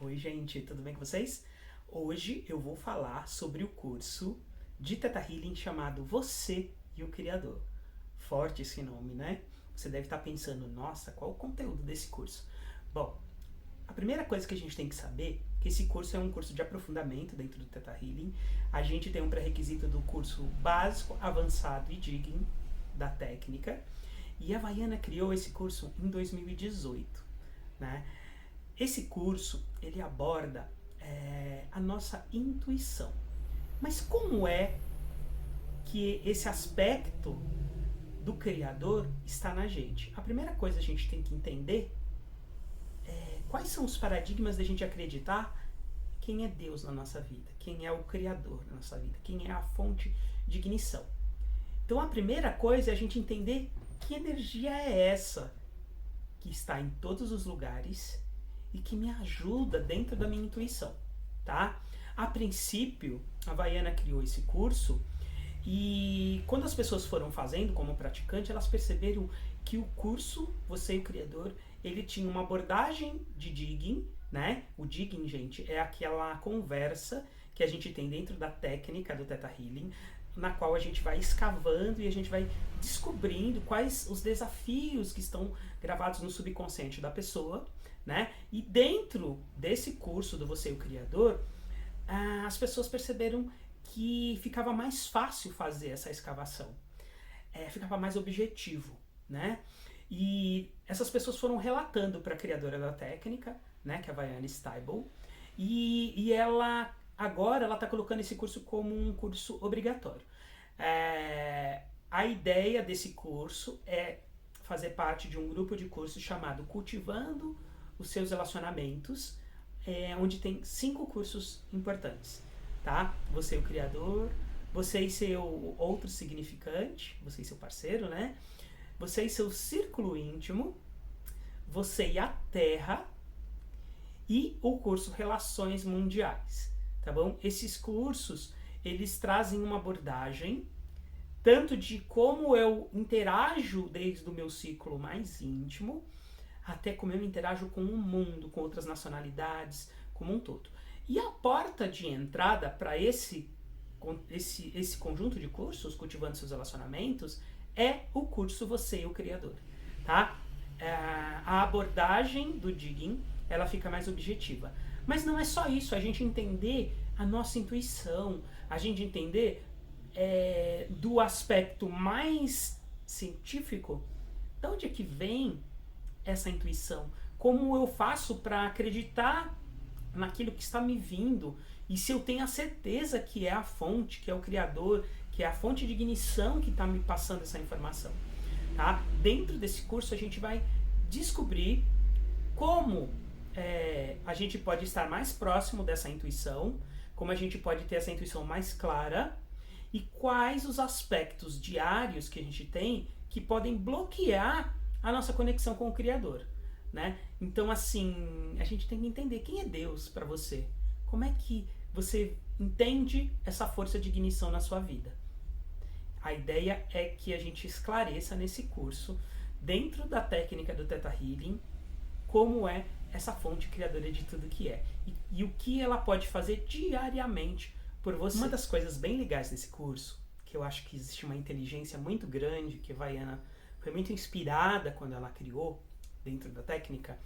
Oi, gente, tudo bem com vocês? Hoje eu vou falar sobre o curso de Theta Healing chamado Você e o Criador. Forte esse nome, né? Você deve estar pensando, nossa, qual o conteúdo desse curso? Bom, a primeira coisa que a gente tem que saber é que esse curso é um curso de aprofundamento dentro do Theta Healing. A gente tem um pré-requisito do curso básico, avançado e digging da técnica. E a Vaiana criou esse curso em 2018, né? Esse curso, ele aborda a nossa intuição. Mas como é que esse aspecto do Criador está na gente? A primeira coisa que a gente tem que entender é quais são os paradigmas da gente acreditar quem é Deus na nossa vida, quem é o Criador na nossa vida, quem é a fonte de ignição. Então a primeira coisa é a gente entender que energia é essa que está em todos os lugares e que me ajuda dentro da minha intuição, tá? A princípio, a Vaiana criou esse curso e quando as pessoas foram fazendo como praticante, elas perceberam que o curso Você e o Criador, ele tinha uma abordagem de digging, né? O digging, gente, é aquela conversa que a gente tem dentro da técnica do Theta Healing, na qual a gente vai escavando e a gente vai descobrindo quais os desafios que estão gravados no subconsciente da pessoa, né? E dentro desse curso do Você e o Criador, as pessoas perceberam que ficava mais fácil fazer essa escavação, ficava mais objetivo, né? E essas pessoas foram relatando para a criadora da técnica, né, que é a Vaiana Stibel, e ela agora ela está colocando esse curso como um curso obrigatório. A ideia desse curso é fazer parte de um grupo de cursos chamado Cultivando os Seus Relacionamentos, onde tem 5 cursos importantes, tá? Você e o Criador, você e seu outro significante, você e seu parceiro, né? Você e seu círculo íntimo, você e a Terra e o curso Relações Mundiais, tá bom? Esses cursos, eles trazem uma abordagem tanto de como eu interajo desde o meu ciclo mais íntimo, até como eu interajo com o mundo, com outras nacionalidades, como um todo. E a porta de entrada para esse conjunto de cursos, Cultivando Seus Relacionamentos, é o curso Você e o Criador, tá? A abordagem do digging, ela fica mais objetiva. Mas não é só isso, a gente entender a nossa intuição, a gente entender do aspecto mais científico, de onde é que vem essa intuição, como eu faço para acreditar naquilo que está me vindo, e se eu tenho a certeza que é a fonte, que é o Criador, que é a fonte de ignição que está me passando essa informação, tá? Dentro desse curso a gente vai descobrir como a gente pode estar mais próximo dessa intuição, como a gente pode ter essa intuição mais clara e quais os aspectos diários que a gente tem que podem bloquear a nossa conexão com o Criador, né? Então, assim, a gente tem que entender quem é Deus para você. Como é que você entende essa força de ignição na sua vida? A ideia é que a gente esclareça nesse curso, dentro da técnica do Theta Healing, como é essa fonte criadora de tudo que é. E o que ela pode fazer diariamente por você. Uma das coisas bem legais desse curso, que eu acho que existe uma inteligência muito grande, que a Vaiana foi muito inspirada quando ela criou, dentro da técnica,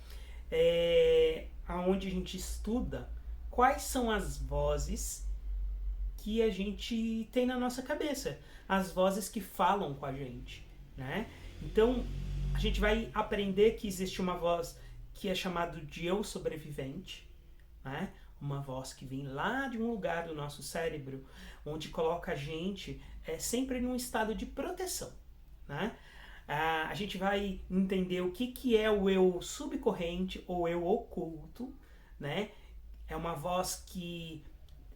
aonde a gente estuda quais são as vozes que a gente tem na nossa cabeça, as vozes que falam com a gente, né? Então, a gente vai aprender que existe uma voz que é chamada de eu sobrevivente, né? Uma voz que vem lá de um lugar do nosso cérebro, onde coloca a gente sempre num estado de proteção, né? A gente vai entender o que é o eu subcorrente ou eu oculto, né? É uma voz que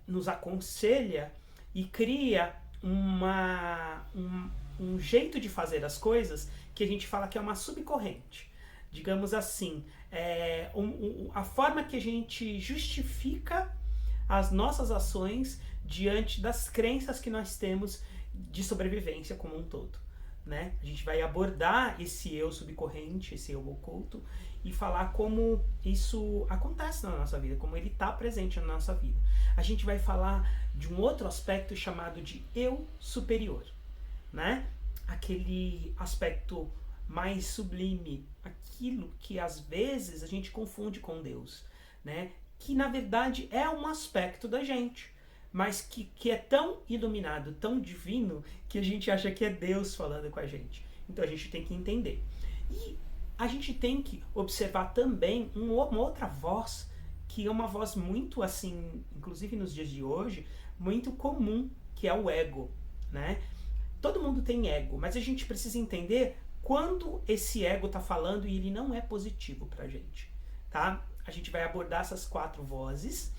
nos aconselha e cria um jeito de fazer as coisas que a gente fala que é uma subcorrente. Digamos assim, a forma que a gente justifica as nossas ações diante das crenças que nós temos de sobrevivência como um todo, né? A gente vai abordar esse eu subcorrente, esse eu oculto, e falar como isso acontece na nossa vida, como ele está presente na nossa vida. A gente vai falar de um outro aspecto chamado de eu superior, né? Aquele aspecto mais sublime, aquilo que às vezes a gente confunde com Deus, né? Que na verdade é um aspecto da gente, mas que é tão iluminado, tão divino, que a gente acha que é Deus falando com a gente. Então a gente tem que entender. E a gente tem que observar também uma outra voz, que é uma voz muito assim, inclusive nos dias de hoje, muito comum, que é o ego, né? Todo mundo tem ego, mas a gente precisa entender quando esse ego está falando e ele não é positivo pra gente, tá? A gente vai abordar essas 4 vozes.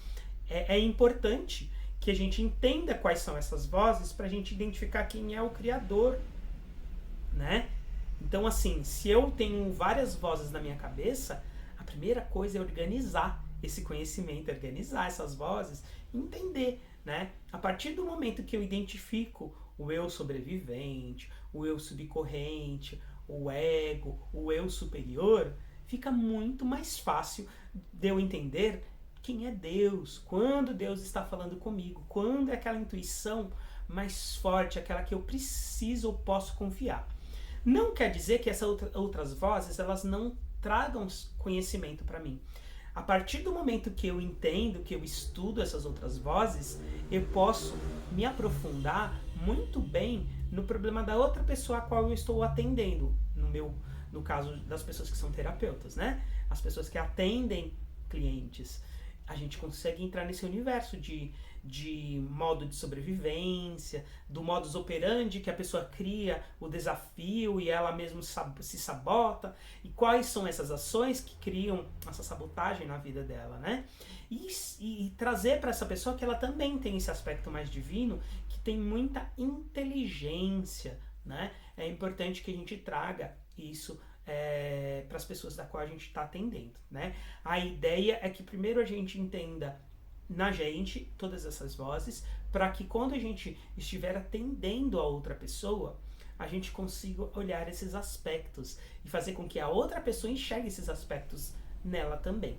É importante que a gente entenda quais são essas vozes para a gente identificar quem é o criador, né? Então, assim, se eu tenho várias vozes na minha cabeça, a primeira coisa é organizar esse conhecimento, organizar essas vozes, entender, né? A partir do momento que eu identifico o eu sobrevivente, o eu subcorrente, o ego, o eu superior, fica muito mais fácil de eu entender quem é Deus, quando Deus está falando comigo, quando é aquela intuição mais forte, aquela que eu preciso ou posso confiar. Não quer dizer que essas outras vozes elas não tragam conhecimento para mim. A partir do momento que eu entendo, que eu estudo essas outras vozes, eu posso me aprofundar muito bem no problema da outra pessoa a qual eu estou atendendo, no caso das pessoas que são terapeutas, né? As pessoas que atendem clientes. A gente consegue entrar nesse universo de modo de sobrevivência, do modus operandi que a pessoa cria o desafio e ela mesma se sabota, e quais são essas ações que criam essa sabotagem na vida dela, né? E trazer para essa pessoa que ela também tem esse aspecto mais divino, que tem muita inteligência, né? É importante que a gente traga isso para as pessoas da qual a gente está atendendo, né? A ideia é que primeiro a gente entenda na gente todas essas vozes, para que quando a gente estiver atendendo a outra pessoa, a gente consiga olhar esses aspectos e fazer com que a outra pessoa enxergue esses aspectos nela também,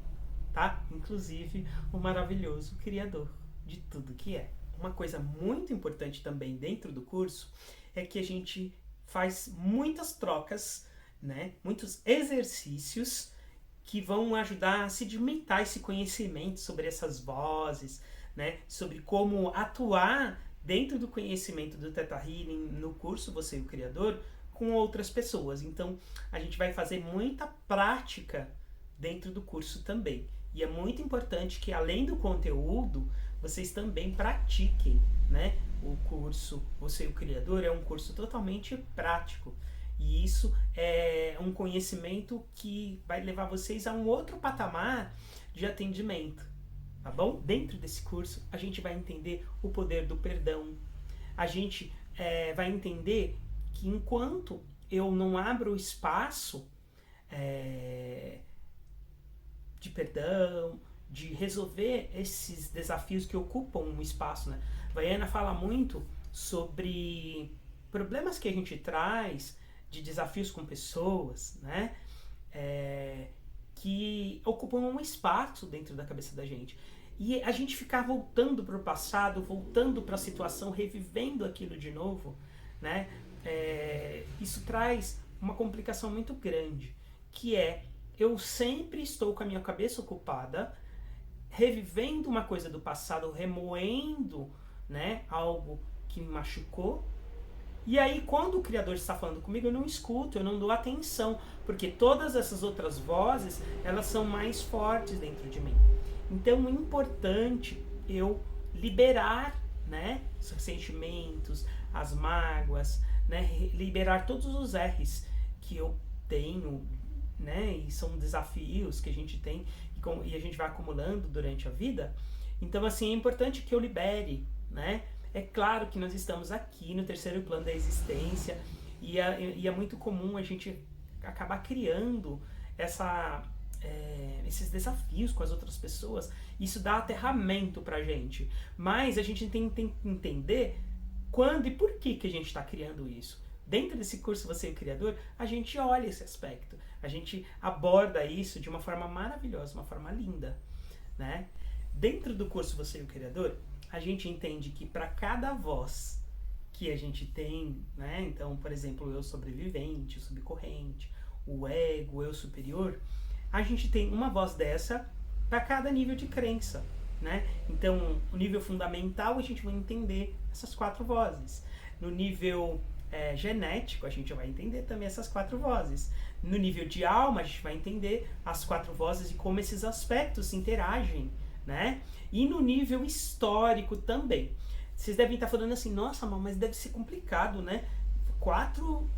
tá? Inclusive o maravilhoso Criador de tudo que é. Uma coisa muito importante também dentro do curso é que a gente faz muitas trocas, né? Muitos exercícios que vão ajudar a sedimentar esse conhecimento sobre essas vozes, né? Sobre como atuar dentro do conhecimento do Theta Healing no curso Você e o Criador com outras pessoas. Então, a gente vai fazer muita prática dentro do curso também. E é muito importante que, além do conteúdo, vocês também pratiquem, né? O curso Você e o Criador é um curso totalmente prático. E isso é um conhecimento que vai levar vocês a um outro patamar de atendimento, tá bom? Dentro desse curso, a gente vai entender o poder do perdão. A gente vai entender que enquanto eu não abro espaço de perdão, de resolver esses desafios que ocupam um espaço, né? Vaiana fala muito sobre problemas que a gente traz, de desafios com pessoas, né? Que ocupam um espaço dentro da cabeça da gente. E a gente ficar voltando para o passado, voltando para a situação, revivendo aquilo de novo, né? Isso traz uma complicação muito grande, que é eu sempre estou com a minha cabeça ocupada, revivendo uma coisa do passado, remoendo, né, algo que me machucou. E aí, quando o Criador está falando comigo, eu não escuto, eu não dou atenção, porque todas essas outras vozes, elas são mais fortes dentro de mim. Então, é importante eu liberar, né, os sentimentos, as mágoas, né, liberar todos os R's que eu tenho, né, e são desafios que a gente tem e a gente vai acumulando durante a vida. Então, assim, é importante que eu libere, né? É claro que nós estamos aqui no terceiro plano da existência e é muito comum a gente acabar criando esses desafios com as outras pessoas. Isso dá aterramento pra gente. Mas a gente tem que entender quando e por que a gente está criando isso. Dentro desse curso Você e o Criador, a gente olha esse aspecto, a gente aborda isso de uma forma maravilhosa, uma forma linda, né? Dentro do curso Você e o Criador, a gente entende que para cada voz que a gente tem, né? Então, por exemplo, o eu sobrevivente, o subcorrente, o ego, o eu superior, a gente tem uma voz dessa para cada nível de crença, né? Então, o nível fundamental, a gente vai entender essas 4 vozes. No nível genético, a gente vai entender também essas 4 vozes. No nível de alma, a gente vai entender as 4 vozes e como esses aspectos interagem, né? E no nível histórico também. Vocês devem estar falando assim, nossa, mas deve ser complicado, né? 4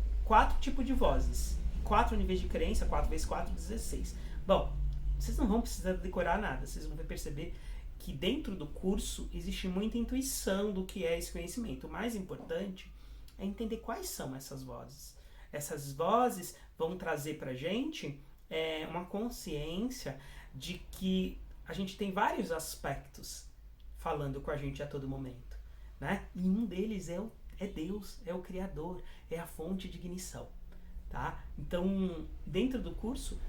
tipos de vozes. 4 níveis de crença, 4 vezes 4, 16. Bom, vocês não vão precisar decorar nada, vocês vão perceber que dentro do curso existe muita intuição do que é esse conhecimento. O mais importante é entender quais são essas vozes. Essas vozes vão trazer pra gente uma consciência de que a gente tem vários aspectos falando com a gente a todo momento, né? E um deles é Deus, é o Criador, é a fonte de ignição, tá? Então, dentro do curso,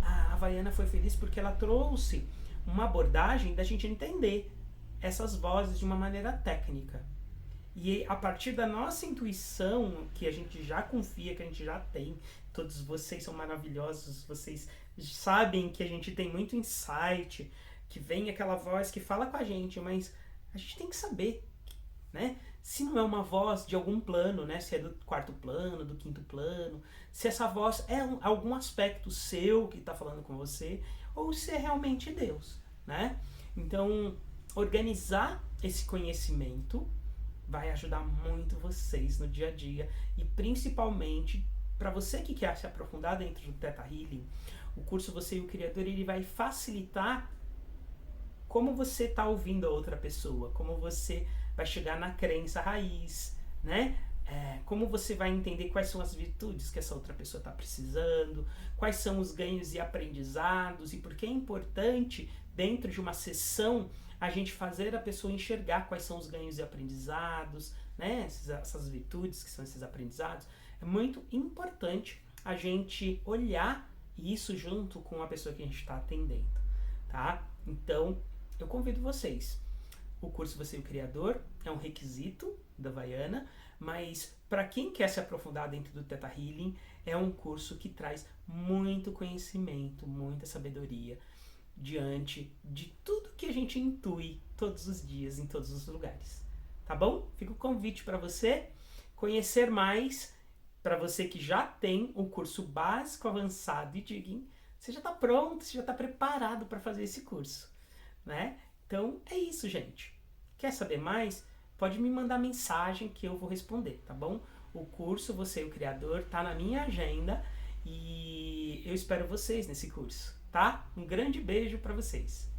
a Havaiana foi feliz porque ela trouxe uma abordagem da gente entender essas vozes de uma maneira técnica. E a partir da nossa intuição, que a gente já confia, que a gente já tem, todos vocês são maravilhosos, vocês sabem que a gente tem muito insight, que vem aquela voz que fala com a gente, mas a gente tem que saber, né? Se não é uma voz de algum plano, né? Se é do 4º plano, do 5º plano, se essa voz é algum aspecto seu que está falando com você, ou se é realmente Deus, né? Então, organizar esse conhecimento vai ajudar muito vocês no dia a dia e principalmente para você que quer se aprofundar dentro do Theta Healing, o curso Você e o Criador, ele vai facilitar como você está ouvindo a outra pessoa, como você vai chegar na crença raiz, né? Como você vai entender quais são as virtudes que essa outra pessoa está precisando, quais são os ganhos e aprendizados e por que é importante dentro de uma sessão a gente fazer a pessoa enxergar quais são os ganhos e aprendizados, né? Essas virtudes que são esses aprendizados. É muito importante a gente olhar isso junto com a pessoa que a gente está atendendo, tá? Então, eu convido vocês. O curso Você e o Criador é um requisito da Havaiana, mas para quem quer se aprofundar dentro do Theta Healing, é um curso que traz muito conhecimento, muita sabedoria diante de tudo que a gente intui todos os dias, em todos os lugares. Tá bom? Fica o convite para você conhecer mais, para você que já tem o curso básico, avançado e digging, você já está pronto, você já está preparado para fazer esse curso, né? Então é isso, gente. Quer saber mais? Pode me mandar mensagem que eu vou responder, tá bom? O curso Você e o Criador tá na minha agenda e eu espero vocês nesse curso, tá? Um grande beijo para vocês.